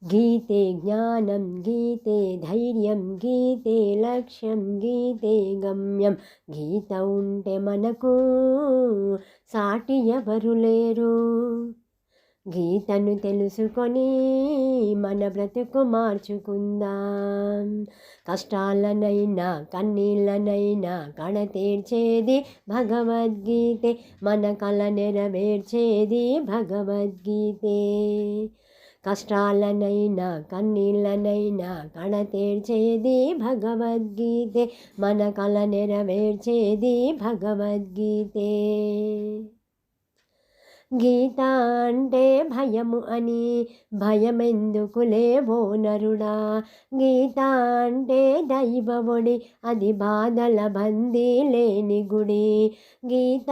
గీతే జ్ఞానం గీతే ధైర్యం గీతే లక్ష్యం గీతే గమ్యం. గీత ఉంటే మనకు సాటి ఎవరు లేరు. గీతను తెలుసుకొని మన బ్రతుకు మార్చుకుందాం. కష్టాలనైనా కన్నీళ్ళనైనా కడతీర్చేది భగవద్గీతే, మన కల నెరవేర్చేది భగవద్గీతే. కష్టాలనైనా కన్నీళ్ళనైనా కడతీర్చేది భగవద్గీతే, మన కల నెరవేర్చేది భగవద్గీతే. గీత అంటే భయము అని భయమెందుకులే ఓ నరుడా. గీత అంటే దైవఒడి, అది బాధల బందీ లేని గుడి. గీత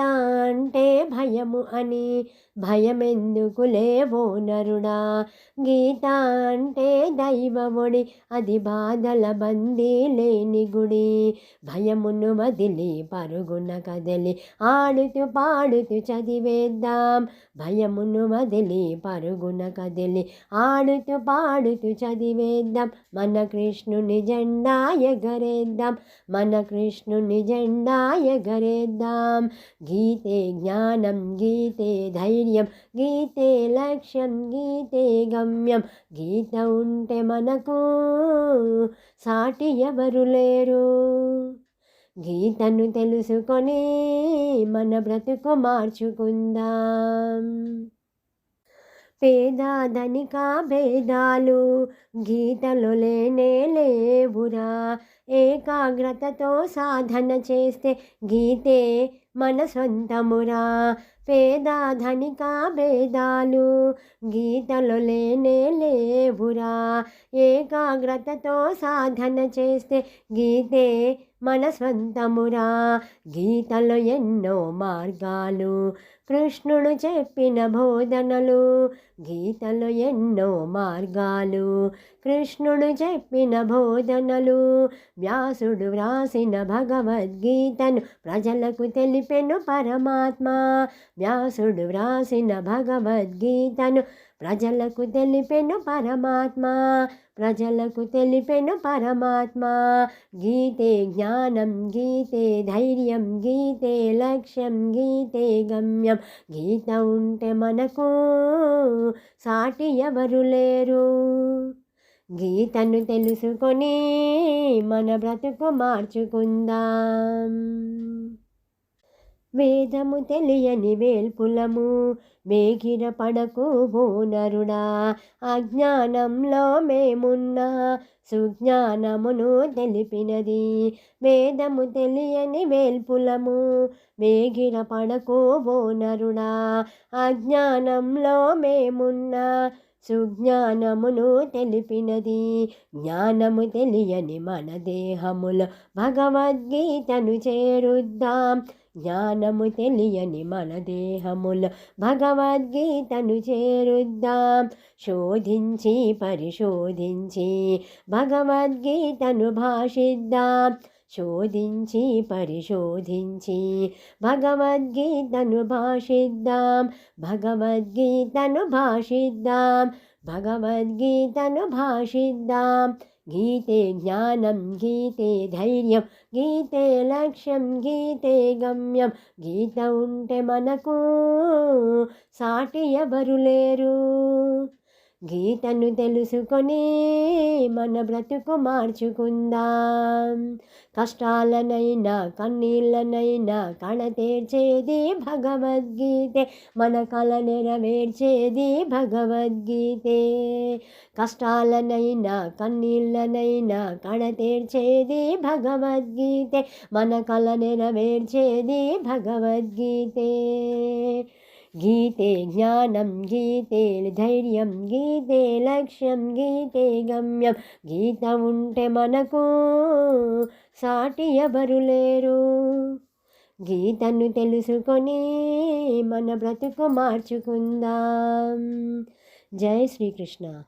అంటే భయము అని భయమెందుకులే ఓ నరుడా. గీత అంటే దైవఒడి, అది బాధల బందీ లేని గుడి. భయమును వదిలి పరుగున కదలి ఆడుతూ పాడుతూ చదివేద్దాం. భయమును వదిలి పరుగున కదిలి ఆడుతూ పాడుతూ చదివేద్దాం. మన కృష్ణుని జెండా ఎగరేద్దాం, మన కృష్ణుని జెండా ఎగరేద్దాం. గీతే జ్ఞానం గీతే ధైర్యం గీతే లక్ష్యం గీతే గమ్యం. గీత ఉంటే మనకు సాటి ఎవరు లేరు. గీతను తెలుసుకొని మన బ్రతుకు మార్చుకుందాం. పేద ధనిక భేదాలు గీతలో లేనే లేవురా. ఏకాగ్రతతో సాధన చేస్తే గీతే మన సొంతమురా. పేద ధనిక భేదాలు గీతలో లేనే లేవురా. ఏకాగ్రతతో సాధన చేస్తే గీతే మన స్వంతమురా. గీతలో ఎన్నో మార్గాలు కృష్ణుడు చెప్పిన బోధనలు. గీతలో ఎన్నో మార్గాలు కృష్ణుడు చెప్పిన బోధనలు. వ్యాసుడు వ్రాసిన భగవద్గీతను ప్రజలకు తెలిపెను పరమాత్మ. వ్యాసుడు వ్రాసిన భగవద్గీతను ప్రజలకు తెలిపెను పరమాత్మ. ప్రజలకు తెలిపెను పరమాత్మ. గీతే జ్ఞానం గీతే ధైర్యం గీతే లక్ష్యం గీతే గమ్యం. గీత ఉంటే మనకు సాటి ఎవరు లేరు. గీతను తెలుసుకొని మన బ్రతుకు మార్చుకుందాం. వేదము తెలియని వేల్పులము వేగిర పడకు ఓ నరుడా. అజ్ఞానంలో మేమున్న సుజ్ఞానమును తెలిపినది. వేదము తెలియని వేల్పులము వేగిర పడకు ఓ నరుడా. అజ్ఞానంలో మేమున్న సుజ్ఞానమును తెలిపినది. జ్ఞానము తెలియని మన దేహములో భగవద్గీతను చేరుద్దాం. జ్ఞానము తెలియని మన దేహములో భగవద్గీతను చేరుద్దాం. శోధించి పరిశోధించి భగవద్గీతను భాషిద్దాం. శోధించి పరిశోధించి భగవద్గీతను భాషిద్దాం. భగవద్గీతను భాషిద్దాం. భగవద్గీతను భాషిద్దాం. గీతే జ్ఞానం గీతే ధైర్యం గీతే లక్ష్యం గీతే గమ్యం. గీత ఉంటే మనకు సాటి ఎవరు లేరు. గీతను తెలుసుకొని మన బ్రతుకు మార్చుకుందాం. కష్టాలనైనా కన్నీళ్ళనైనా కడతీర్చేది భగవద్గీతే, మన కల నెరవేర్చేది భగవద్గీతే. కష్టాలనైనా కన్నీళ్ళనైనా కడతీర్చేది భగవద్గీతే, మన కల నెరవేర్చేది భగవద్గీతే. గీతే జ్ఞానం గీతే ధైర్యం గీతే లక్ష్యం గీతే గమ్యం. గీత ఉంటే మనకు సాటి ఎవరు లేరు. గీతను తెలుసుకొని మన బ్రతుకు మార్చుకుందాం. జై శ్రీకృష్ణ.